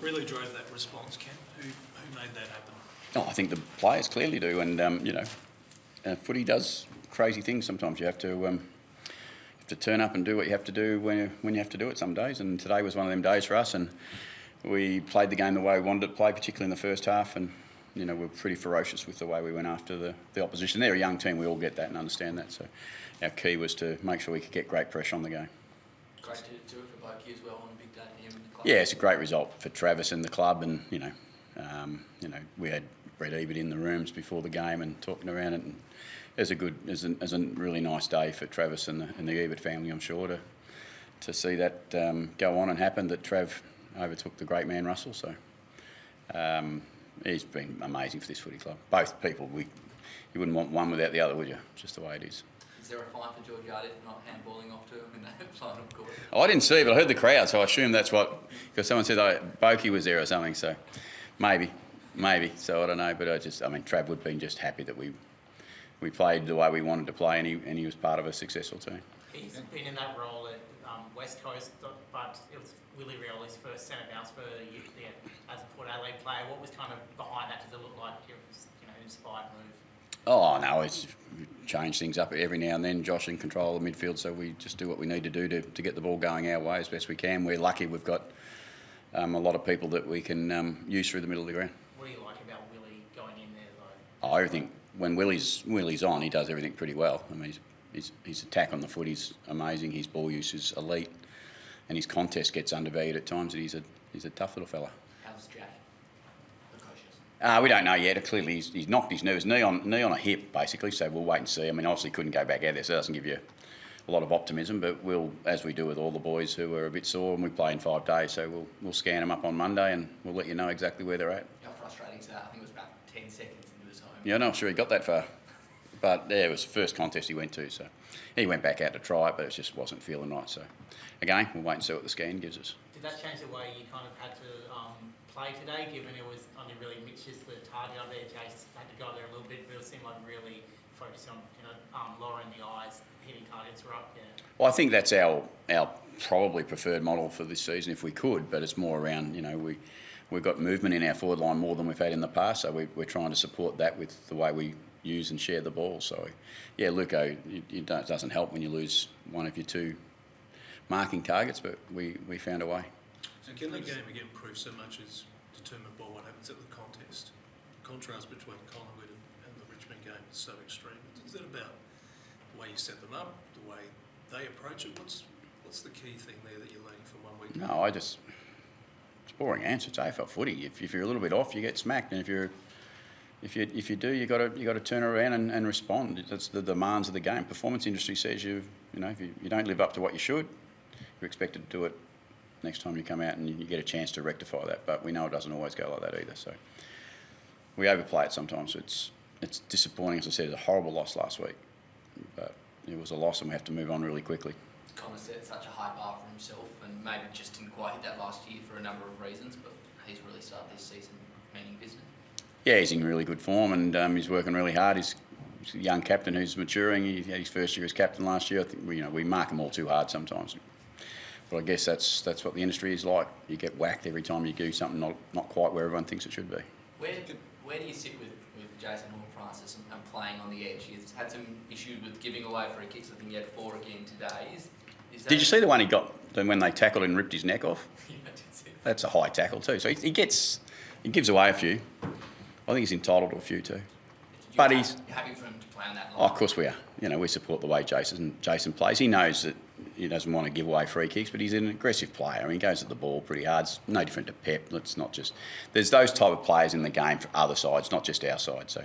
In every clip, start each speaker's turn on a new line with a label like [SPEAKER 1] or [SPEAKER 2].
[SPEAKER 1] really drove that response, Ken? Who made that happen?
[SPEAKER 2] Oh, I think the players clearly do, and footy does crazy things sometimes. You have to turn up and do what you have to do when you have to do it some days, and today was one of them days for us, and we played the game the way we wanted it to play, particularly in the first half, and we're pretty ferocious with the way we went after the opposition. They're a young team, we all get that and understand that, so our key was to make sure we could get great pressure on the game.
[SPEAKER 3] Great to do it for Boak as well on a big day for him and the club.
[SPEAKER 2] Yeah, it's a great result for Travis and the club, and we had Brett Ebert in the rooms before the game and talking around it, and it was a really nice day for Travis and the Ebert family, I'm sure, to see that go on and happen, that Trav overtook the great man Russell. So he's been amazing for this footy club. Both people, you wouldn't want one without the other, would you? It's just the way it is.
[SPEAKER 3] Is there a fine for Georgiades for not handballing off to him in that final quarter?
[SPEAKER 2] I didn't see it, but I heard the crowd, so I assume that's what, because someone said Boakey was there or something, so maybe. So I don't know, but Trav would have been just happy that we played the way we wanted to play, and he was part of a successful team.
[SPEAKER 4] He's been in that role at West Coast, but it was Willie Rioli's first centre bounce for as a Port Adelaide player. What was kind of behind that? Does it look like it was an inspired move?
[SPEAKER 2] Oh no, it's changed things up every now and then. Josh in control of the midfield, so we just do what we need to do to get the ball going our way as best we can. We're lucky we've got a lot of people that we can use through the middle of the ground.
[SPEAKER 4] What do you like about Willie going in there though?
[SPEAKER 2] Oh, everything. When Willie's on, he does everything pretty well. I mean, his attack on the foot is amazing. His ball use is elite, and his contest gets undervalued at times. He's a tough little fella.
[SPEAKER 3] How's Jack? The
[SPEAKER 2] We don't know yet. Clearly, he's knocked his nerves, knee on a hip, basically. So we'll wait and see. I mean, obviously couldn't go back out there, so it doesn't give you a lot of optimism. But we'll, as we do with all the boys who are a bit sore, and we play in 5 days, so we'll scan them up on Monday, and we'll let you know exactly where they're at.
[SPEAKER 3] How frustrating is that? I think it was about 10 seconds into his home.
[SPEAKER 2] Yeah, I'm not sure he got that far. But yeah, it was the first contest he went to, so he went back out to try it, but it just wasn't feeling right. So again, we'll wait and see what the scan gives us.
[SPEAKER 4] Did that change the way you kind of had to play today, given it was only really Mitch is the target up there? Jace had to go there a little bit, but it seemed like really focused on lowering the eyes, hitting targets were up. Yeah.
[SPEAKER 2] Well, I think that's our probably preferred model for this season if we could, but it's more around we've got movement in our forward line more than we've had in the past, so we're trying to support that with the way we use and share the ball. So yeah, Luco, it doesn't help when you lose one of your 2 marking targets, but we found a way.
[SPEAKER 1] So can the game again prove so much as determined by what happens at the contest? The contrast between Collingwood and the Richmond game is so extreme. Is that about the way you set them up, the way they approach it? What's the key thing there that you're learning from one week?
[SPEAKER 2] No, it's a boring answer. It's AFL footy. If you're a little bit off, you get smacked, and if you do, you got to turn around and respond. That's the demands of the game. Performance industry says if you don't live up to what you should, you're expected to do it next time you come out, and you get a chance to rectify that. But we know it doesn't always go like that either. So we overplay it sometimes. It's disappointing. As I said, it was a horrible loss last week, but it was a loss, and we have to move on really quickly.
[SPEAKER 3] Connor set such a high bar for himself, and maybe just didn't quite hit that last year for a number of reasons. But he's really started this season meaning business.
[SPEAKER 2] Yeah, he's in really good form, and he's working really hard. He's a young captain who's maturing. He had his first year as captain last year. I think we mark him all too hard sometimes, but I guess that's what the industry is like. You get whacked every time you do something not quite where everyone thinks it should be.
[SPEAKER 3] Where do you sit with Jason Horne-Francis and playing on the edge? He's had some issues with giving away free kicks. I think he had 4 again today.
[SPEAKER 2] Did you see the one he got when they tackled and ripped his neck off?
[SPEAKER 3] Yeah, I did see that.
[SPEAKER 2] That's a high tackle too. So he gives away a few. I think he's entitled to a few too. But he's
[SPEAKER 3] happy for him to play on that line.
[SPEAKER 2] Oh, of course we are. We support the way Jason plays. He knows that he doesn't want to give away free kicks, but he's an aggressive player. I mean, he goes at the ball pretty hard. It's no different to Pep. There's those type of players in the game for other sides, not just our side. So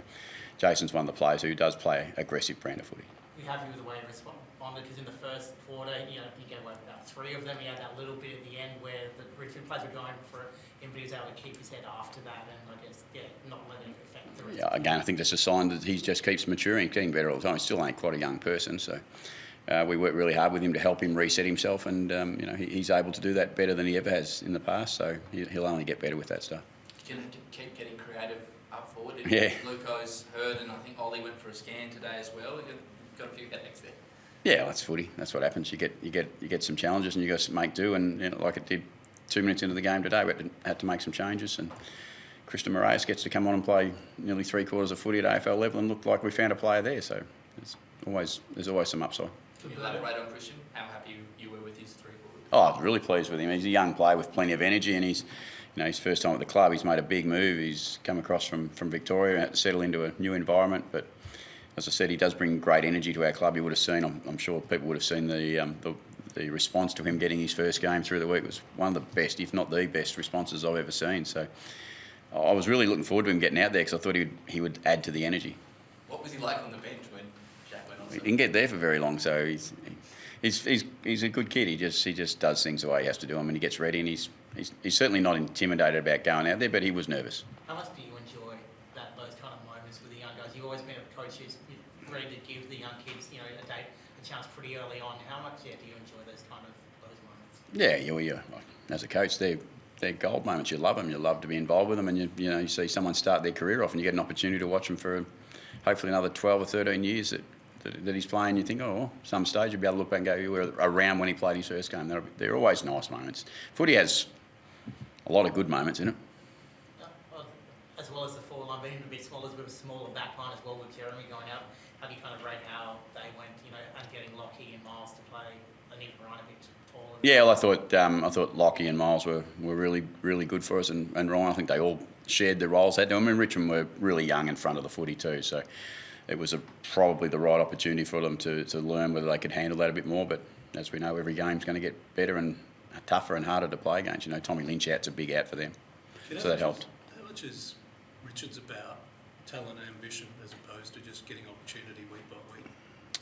[SPEAKER 2] Jason's one of the players who does play aggressive brand of footy.
[SPEAKER 4] Are you happy with the way he responded? Because in the first quarter, he gave away about 3 of them. He had that little bit at the end where the Richmond players were going for him, but he was able to keep his head after that, and I guess, not letting it affect the rest.
[SPEAKER 2] Yeah, again, I think that's a sign that he just keeps maturing, getting better all the time. He's still only quite a young person, so we work really hard with him to help him reset himself, and he's able to do that better than he ever has in the past, so he'll only get better with that stuff.
[SPEAKER 3] You're going to have to keep getting creative up forward.
[SPEAKER 2] Yeah.
[SPEAKER 3] Luco's hurt, and I think Ollie went for a scan today as well. You've got a few headaches there.
[SPEAKER 2] Yeah, that's footy. That's what happens. You get some challenges, and you got to make do. And like it did 2 minutes into the game today, we had to make some changes, and Christian Moraes gets to come on and play nearly 3/4 of footy at AFL level and looked like we found a player there. So there's always some upside.
[SPEAKER 3] Can you elaborate on Christian? How happy you were with his 3/4?
[SPEAKER 2] Oh, I was really pleased with him. He's a young player with plenty of energy, and he's, his first time at the club. He's made a big move. He's come across from Victoria and had to settle into a new environment. But as I said, he does bring great energy to our club. You would have seen, I'm sure people would have seen the response to him getting his first game through the week was one of the best, if not the best, responses I've ever seen. So I was really looking forward to him getting out there because I thought he would add to the energy.
[SPEAKER 3] What was he like on the bench when Jack went on?
[SPEAKER 2] He didn't get there for very long, so he's a good kid. He just does things the way he has to do them, and he gets ready. And he's certainly not intimidated about going out there, but he was nervous.
[SPEAKER 4] How much do you enjoy those kind of moments with the young guys? You've always been a coach who's ready to give the young kids, a chance pretty early on. How much do you enjoy those moments?
[SPEAKER 2] Yeah, you as a coach, they're gold moments. You love them. You love to be involved with them, and you see someone start their career off, and you get an opportunity to watch them for hopefully another 12 or 13 years that he's playing. You think, some stage you'll be able to look back and go, you were around when he played his first game. They're always nice moments. Footy has a lot of good moments in it.
[SPEAKER 4] As well as the forward line being a bit smaller, there's a bit of a smaller back line as well with Jeremy going out. How do you kind of rate how they went, and getting Lockie and Miles to play and even Ryan a bit taller?
[SPEAKER 2] Yeah, well, I thought Lockie and Miles were really, really good for us, and Ryan, I think they all shared their roles. Richmond were really young in front of the footy too, so it was probably the right opportunity for them to learn whether they could handle that a bit more. But as we know, every game's going to get better and tougher and harder to play against. Tommy Lynch out's a big out for them, so that helped.
[SPEAKER 1] How much is Richards about talent and ambition as opposed to just getting opportunity week by week?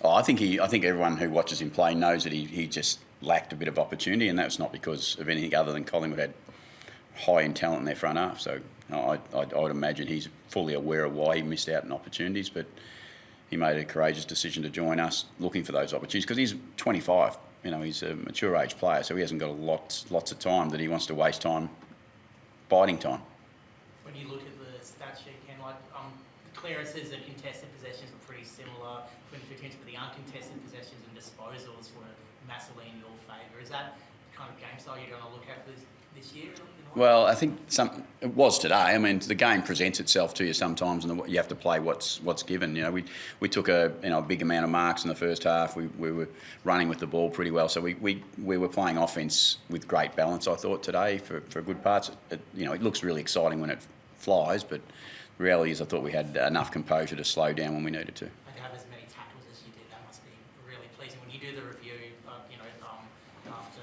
[SPEAKER 2] Oh, I think everyone who watches him play knows that he just lacked a bit of opportunity, and that's not because of anything other than Collingwood had high-end talent in their front half. So I would imagine he's fully aware of why he missed out on opportunities, but he made a courageous decision to join us looking for those opportunities because he's 25. He's a mature age player, so he hasn't got lots of time that he wants to waste time biding time.
[SPEAKER 4] When you look at the stat sheet, Ken, the clearances and contested possessions were pretty similar between the two teams, but the uncontested possessions and disposals were massively in your favour. Is that the kind of game style you're going to look at this year?
[SPEAKER 2] Well, I think it was today. The game presents itself to you sometimes, and you have to play what's given. We took a big amount of marks in the first half. We were running with the ball pretty well, so we were playing offence with great balance. I thought today for good parts. It looks really exciting when it flies, but the reality is I thought we had enough composure to slow down when we needed to.
[SPEAKER 4] And to have as many tackles as you did, that must be really pleasing. When you do the review, after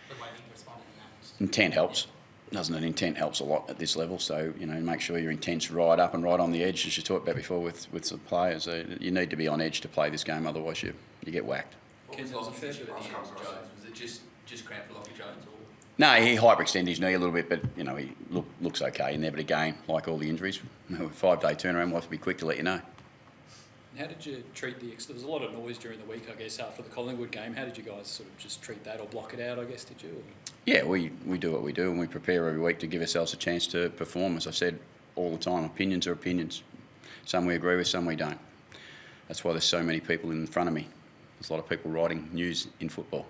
[SPEAKER 4] the way that you responded to that.
[SPEAKER 2] Intent helps. Doesn't it? Intent helps a lot at this level. So, make sure your intent's right up and right on the edge, as you talked about before with the players. You need to be on edge to play this game, otherwise you get whacked.
[SPEAKER 3] What was Lockie's issue at the end, Jones? Was it just cramp for Lockie Jones? Or?
[SPEAKER 2] No, he hyperextended his knee a little bit, but, he looks okay in there. But again, like all the injuries, 5-day turnaround, we'll have to be quick to let you know.
[SPEAKER 5] How did you treat there was a lot of noise during the week, I guess, after the Collingwood game. How did you guys sort of just treat that or block it out, I guess, did you?
[SPEAKER 2] Yeah, we do what we do, and we prepare every week to give ourselves a chance to perform. As I said all the time, opinions are opinions. Some we agree with, some we don't. That's why there's so many people in front of me. There's a lot of people writing news in football.